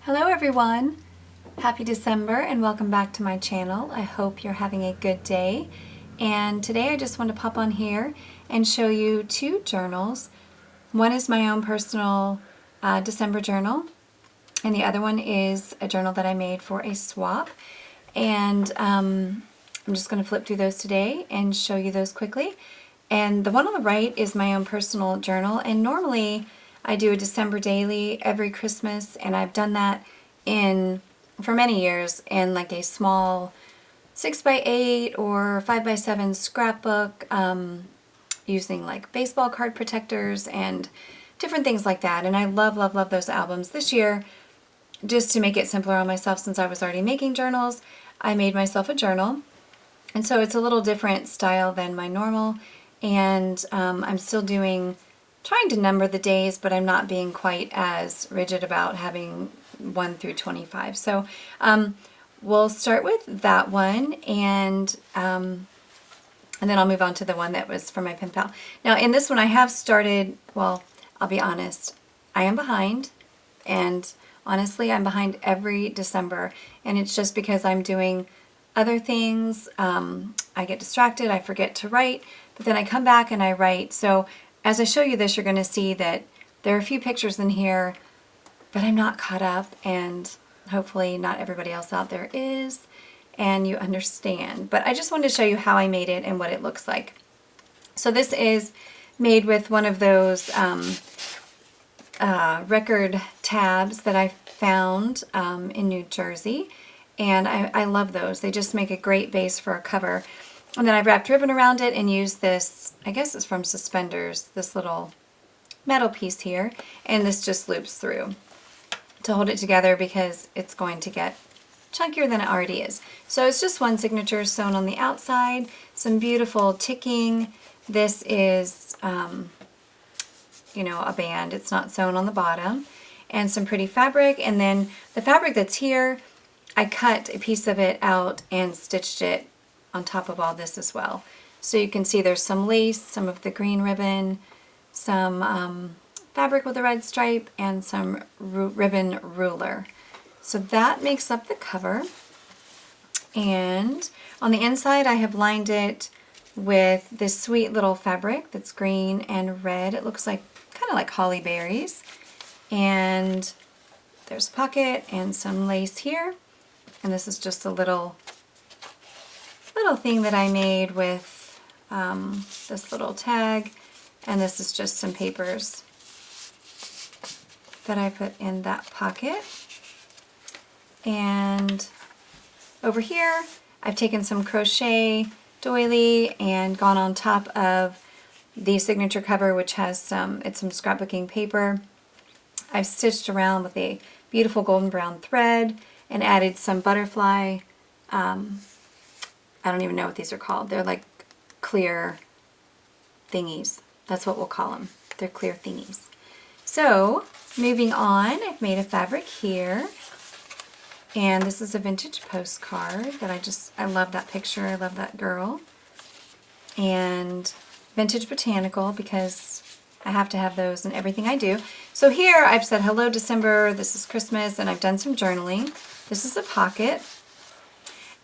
Hello everyone! Happy December and welcome back to my channel. I hope you're having a good day. And today I just want to pop on here and show you two journals. One is my own personal December journal, and the other one is a journal that I made for a swap. And I'm just going to flip through those today and show you those quickly. And the one on the right is my own personal journal, and normally I do a December daily every Christmas, and I've done that for many years in like a small 6x8 or 5x7 scrapbook, using like baseball card protectors and different things like that. And I love, love, love those albums. This year, just to make it simpler on myself, since I was already making journals, I made myself a journal. And so it's a little different style than my normal, and I'm still trying to number the days, but I'm not being quite as rigid about having 1 through 25. So we'll start with that one, and then I'll move on to the one that was for my pen pal. Now in this one I have started, well, I'll be honest, I am behind, and honestly I'm behind every December, and it's just because I'm doing other things. I get distracted, I forget to write, but then I come back and I write. So as I show you this, you're going to see that there are a few pictures in here, but I'm not caught up, and hopefully not everybody else out there is, and you understand. But I just wanted to show you how I made it and what it looks like. So this is made with one of those record tabs that I found in New Jersey, and I love those. They just make a great base for a cover. And then I wrapped ribbon around it and used this, I guess it's from Suspenders, this little metal piece here, and this just loops through to hold it together because it's going to get chunkier than it already is. So it's just one signature sewn on the outside, some beautiful ticking. This is, you know, a band. It's not sewn on the bottom, and some pretty fabric. And then the fabric that's here, I cut a piece of it out and stitched it on top of all this as well. So you can see there's some lace, some of the green ribbon, some fabric with a red stripe, and some ribbon ruler. So that makes up the cover. And on the inside I have lined it with this sweet little fabric that's green and red. It looks like kind of like holly berries. And there's a pocket and some lace here. And this is just a little thing that I made with this little tag, and this is just some papers that I put in that pocket. And over here I've taken some crochet doily and gone on top of the signature cover, which has some scrapbooking paper. I've stitched around with a beautiful golden brown thread and added some butterfly, I don't even know what these are called. They're like clear thingies. That's what we'll call them. They're clear thingies. So moving on, I've made a fabric here. And this is a vintage postcard that I love that picture. I love that girl. And vintage botanical, because I have to have those in everything I do. So here I've said, hello December, this is Christmas, and I've done some journaling. This is a pocket.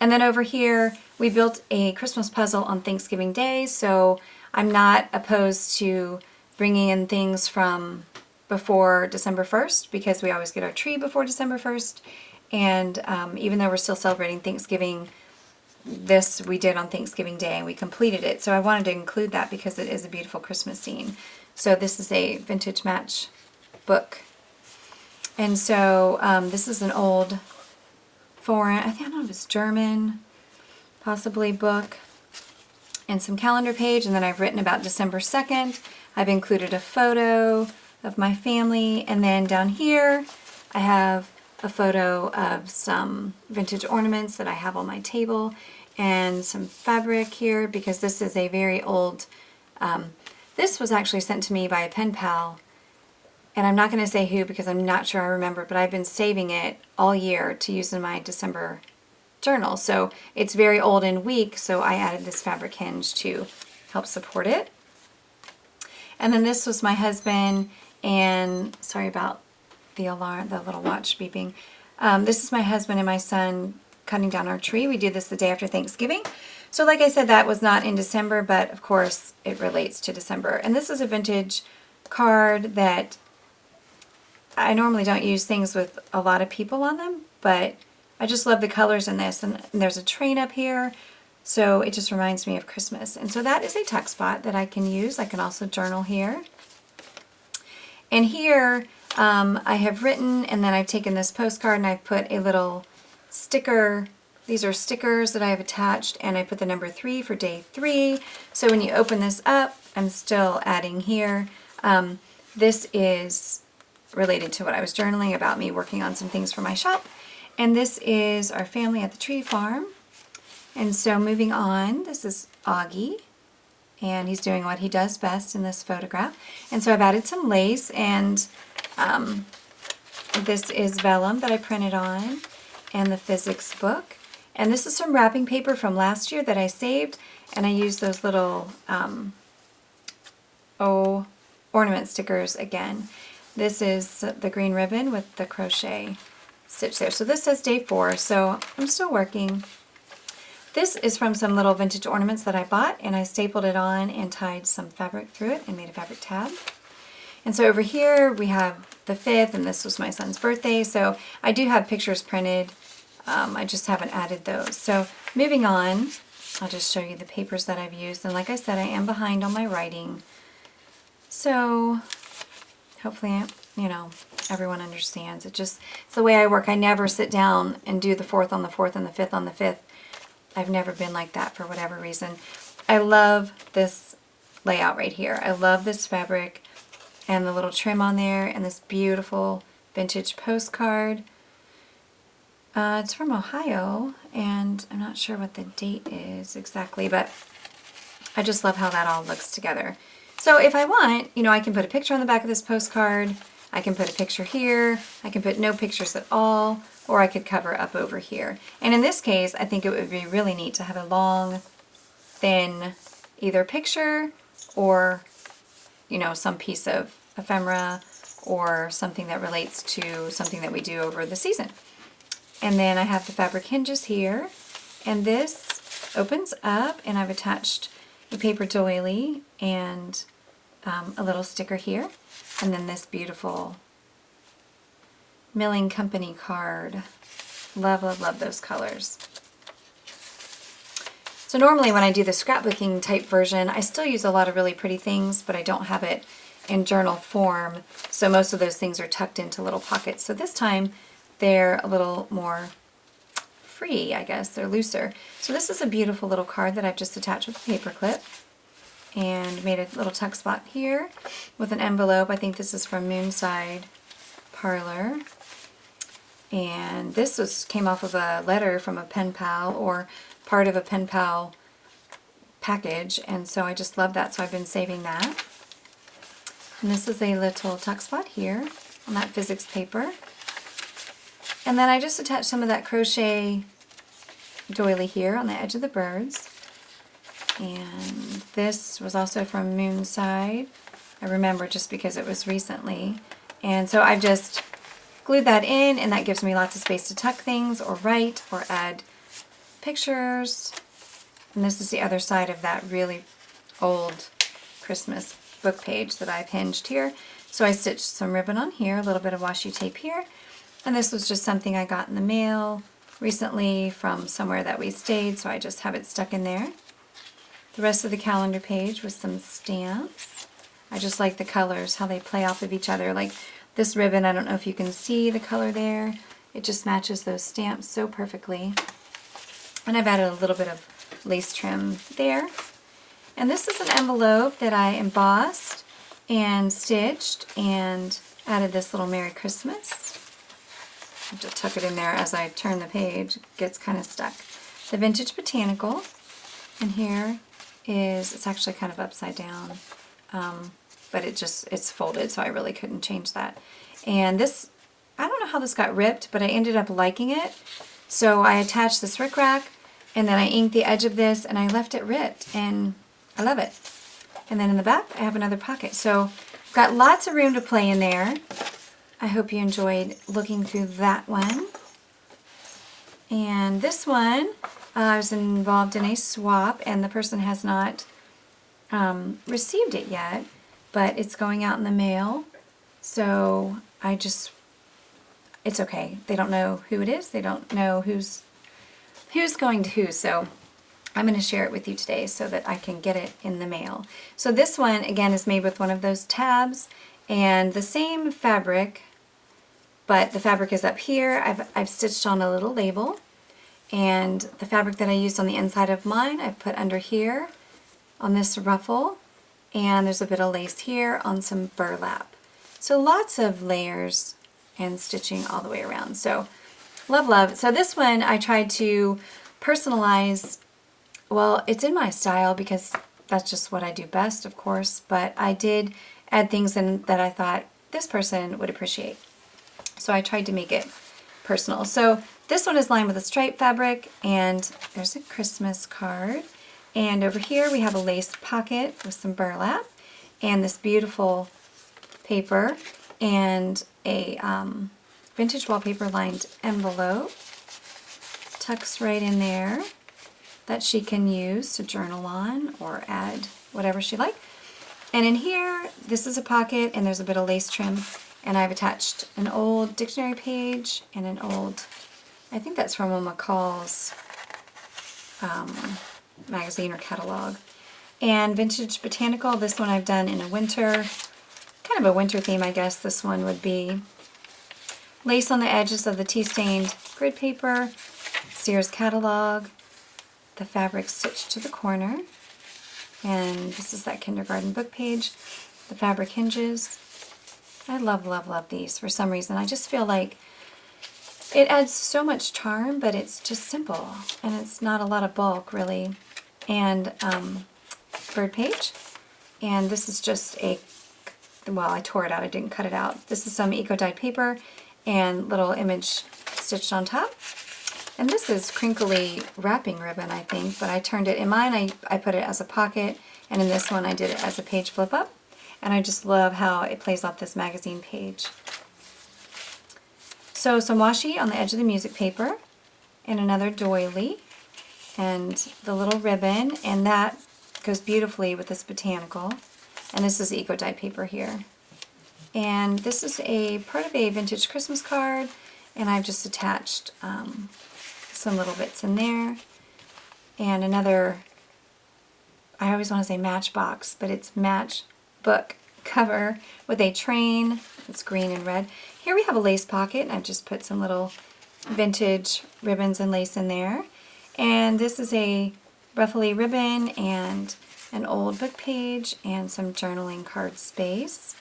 And then over here, we built a Christmas puzzle on Thanksgiving Day, so I'm not opposed to bringing in things from before December 1st, because we always get our tree before December 1st. And even though we're still celebrating Thanksgiving, this we did on Thanksgiving Day, and we completed it. So I wanted to include that because it is a beautiful Christmas scene. So this is a vintage match book. And so this is an old foreign, I don't know if it's German, possibly, book, and some calendar page. And then I've written about December 2nd. I've included a photo of my family, and then down here I have a photo of some vintage ornaments that I have on my table, and some fabric here because this is a very old, this was actually sent to me by a pen pal, and I'm not going to say who because I'm not sure I remember, but I've been saving it all year to use in my December journal. So it's very old and weak, so I added this fabric hinge to help support it. And then this was my husband, and sorry about the alarm, the little watch beeping. This is my husband and my son cutting down our tree. We do this the day after Thanksgiving. So like I said, that was not in December, but of course it relates to December. And this is a vintage card that I normally don't use things with a lot of people on them, but I just love the colors in this. And there's a train up here, so it just reminds me of Christmas. And so that is a tuck spot that I can use. I can also journal here. And here I have written, and then I've taken this postcard and I've put a little sticker. These are stickers that I have attached, and I put the number 3 for day 3. So when you open this up, I'm still adding here. This is related to what I was journaling about, me working on some things for my shop. And this is our family at the tree farm. And so moving on, this is Augie, and he's doing what he does best in this photograph. And so I've added some lace, and this is vellum that I printed on, and the physics book. And this is some wrapping paper from last year that I saved, and I used those little ornament stickers again. This is the green ribbon with the crochet stitch there. So this says day 4, so I'm still working. This is from some little vintage ornaments that I bought, and I stapled it on and tied some fabric through it and made a fabric tab. And so over here we have the 5th, and this was my son's birthday, so I do have pictures printed. I just haven't added those. So moving on, I'll just show you the papers that I've used. And like I said, I am behind on my writing. So hopefully, everyone understands. It's the way I work. I never sit down and do the 4th on the 4th and the 5th on the 5th. I've never been like that for whatever reason. I love this layout right here. I love this fabric and the little trim on there and this beautiful vintage postcard. It's from Ohio, and I'm not sure what the date is exactly, but I just love how that all looks together. So if I want, I can put a picture on the back of this postcard, I can put a picture here, I can put no pictures at all, or I could cover up over here. And in this case, I think it would be really neat to have a long, thin, either picture or, some piece of ephemera or something that relates to something that we do over the season. And then I have the fabric hinges here, and this opens up, and I've attached a paper doily and a little sticker here, and then this beautiful Milling Company card. Love, love, love those colors. So normally when I do the scrapbooking type version, I still use a lot of really pretty things, but I don't have it in journal form, so most of those things are tucked into little pockets. So this time they're a little more free, I guess. They're looser. So this is a beautiful little card that I've just attached with a paper clip and made a little tuck spot here with an envelope. I think this is from Moonside Parlor. And this came off of a letter from a pen pal or part of a pen pal package, and so I just love that, so I've been saving that. And this is a little tuck spot here on that physics paper. And then I just attached some of that crochet doily here on the edge of the birds. And this was also from Moonside. I remember just because it was recently. And so I've just glued that in, and that gives me lots of space to tuck things or write or add pictures. And this is the other side of that really old Christmas book page that I've hinged here. So I stitched some ribbon on here, a little bit of washi tape here. And this was just something I got in the mail recently from somewhere that we stayed, so I just have it stuck in there. The rest of the calendar page with some stamps. I just like the colors, how they play off of each other. Like this ribbon, I don't know if you can see the color there. It just matches those stamps so perfectly. And I've added a little bit of lace trim there. And this is an envelope that I embossed and stitched and added this little Merry Christmas. I have to tuck it in there as I turn the page. It gets kind of stuck. The Vintage Botanical, and here is, it's actually kind of upside down, but it's folded, so I really couldn't change that. And this, I don't know how this got ripped, but I ended up liking it. So I attached this rickrack, and then I inked the edge of this, and I left it ripped, and I love it. And then in the back, I have another pocket. So I've got lots of room to play in there. I hope you enjoyed looking through that one. And this one, I was involved in a swap, and the person has not received it yet, but it's going out in the mail. So it's okay. They don't know who it is. They don't know who's going to who. So I'm going to share it with you today so that I can get it in the mail. So this one, again, is made with one of those tabs and the same fabric, but the fabric is up here. I've stitched on a little label, and the fabric that I used on the inside of mine I've put under here on this ruffle, and there's a bit of lace here on some burlap. So lots of layers and stitching all the way around. So love, love. So this one I tried to personalize. Well, it's in my style because that's just what I do best, of course, but I did add things in that I thought this person would appreciate. So I tried to make it personal. So this one is lined with a stripe fabric, and there's a Christmas card. And over here we have a lace pocket with some burlap and this beautiful paper and a vintage wallpaper lined envelope. Tucks right in there that she can use to journal on or add whatever she like. And in here, this is a pocket, and there's a bit of lace trim, and I've attached an old dictionary page and an old, I think that's from a McCall's magazine or catalog. And Vintage Botanical, this one I've done in a winter, kind of a winter theme, I guess this one would be. Lace on the edges of the tea-stained grid paper, Sears catalog, the fabric stitched to the corner, and this is that kindergarten book page, the fabric hinges. I love, love, love these for some reason. I just feel like it adds so much charm, but it's just simple, and it's not a lot of bulk, really. And bird page, and this is just well, I tore it out, I didn't cut it out. This is some eco-dyed paper and little image stitched on top. And this is crinkly wrapping ribbon, I think, but I turned it, in mine I put it as a pocket, and in this one I did it as a page flip up. And I just love how it plays off this magazine page. So some washi on the edge of the music paper, and another doily, and the little ribbon, and that goes beautifully with this botanical. And this is eco-dyed paper here. And this is a part of a vintage Christmas card, and I've just attached some little bits in there. And another, I always want to say matchbox, but it's matchbook cover with a train. It's green and red. Here we have a lace pocket, and I've just put some little vintage ribbons and lace in there. And this is a ruffly ribbon and an old book page and some journaling card space.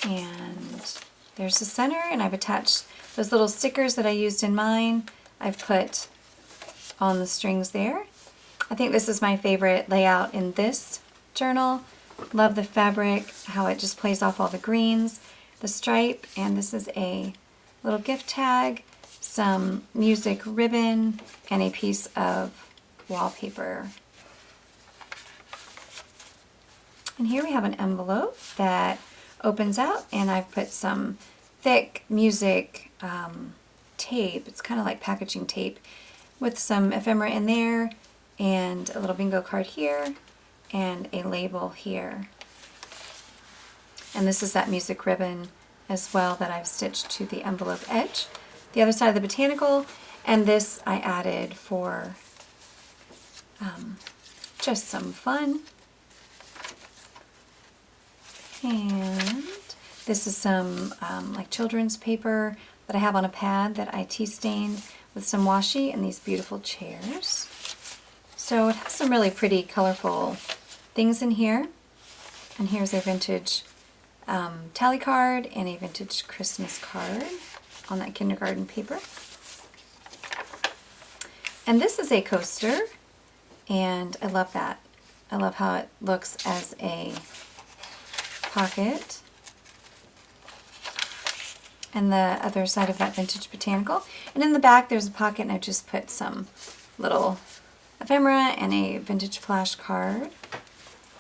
And there's the center, and I've attached those little stickers that I used in mine. I've put on the strings there. I think this is my favorite layout in this journal. Love the fabric, how it just plays off all the greens, the stripe, and this is a little gift tag, some music ribbon, and a piece of wallpaper. And here we have an envelope that opens out, and I've put some thick music tape. It's kind of like packaging tape with some ephemera in there, and a little bingo card here, and a label here. And this is that music ribbon as well that I've stitched to the envelope edge. The other side of the botanical, and this I added for just some fun. And this is some like children's paper that I have on a pad that I tea stained with some washi, and these beautiful chairs. So it has some really pretty colorful things in here. And here's a vintage tally card and a vintage Christmas card on that kindergarten paper. And this is a coaster, and I love that. I love how it looks as a pocket. And the other side of that vintage botanical. And in the back there's a pocket, and I've just put some little ephemera and a vintage flash card.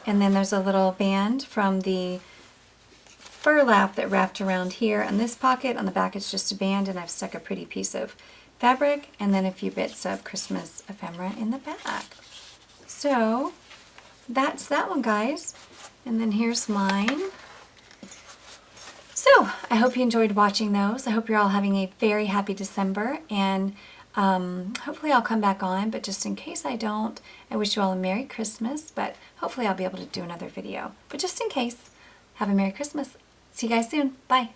And then there's a little band from the burlap that wrapped around here on this pocket. On the back it's just a band, and I've stuck a pretty piece of fabric and then a few bits of Christmas ephemera in the back. So that's that one, guys. And then here's mine. So I hope you enjoyed watching those. I hope you're all having a very happy December, and hopefully I'll come back on, but just in case I don't, I wish you all a Merry Christmas, but hopefully I'll be able to do another video. But just in case, have a Merry Christmas. See you guys soon. Bye.